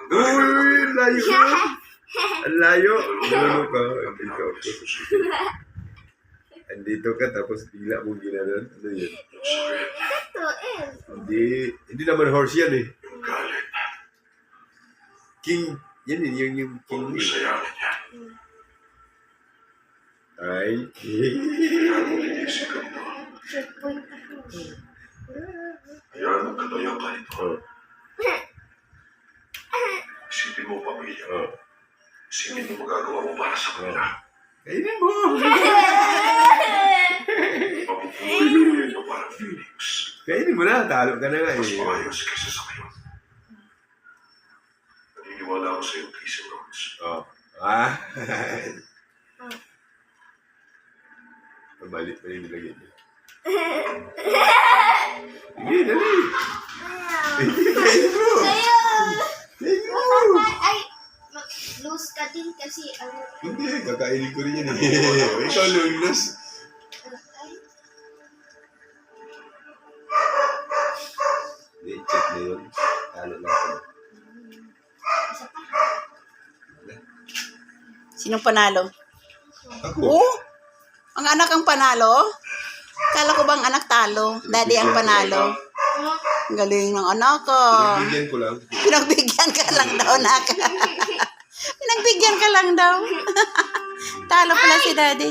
Uy, layo ko. Ang layo. Ano ka? Andito ako. Andito ka tapos bigla mong ginanon. Ano yun? Ito, Hindi naman horse yan eh. King. Yan eh, yung king. Sayangin niya. Ay. Isipin mo. checkpoint ako. Hayaan ang katayan ka nito. Oh. Isipin mo, pamilya. Oh. Isipin mo magagawa mo para sa kanila. Kainin mo. Mapupunin mo parang Phoenix. Kainin mo na. Talo ka na nga Mas eh. maayos kaysa sa ngayon. Naniniwala ako sa'yo, Casey Rhodes. Oh. Ah. Mabalit pa rin nilagay niya. Sige, dali. Kainin mo. Kayo! Kainin mo. Ay, lose ka din kasi ano. Hindi, kakainin ko rin yan eh. Ikaw, Lunas. Hindi, check na yun. Talo na ako. Sinong panalo? Ako. Oh? Ang anak ang panalo? Kala ko bang anak talo? Daddy ang panalo. Ang galing ng anak ko. Bigyan ko lang. Pinagbigyan ka lang daw, anak. Pinagbigyan ka lang daw. Talo pala si daddy.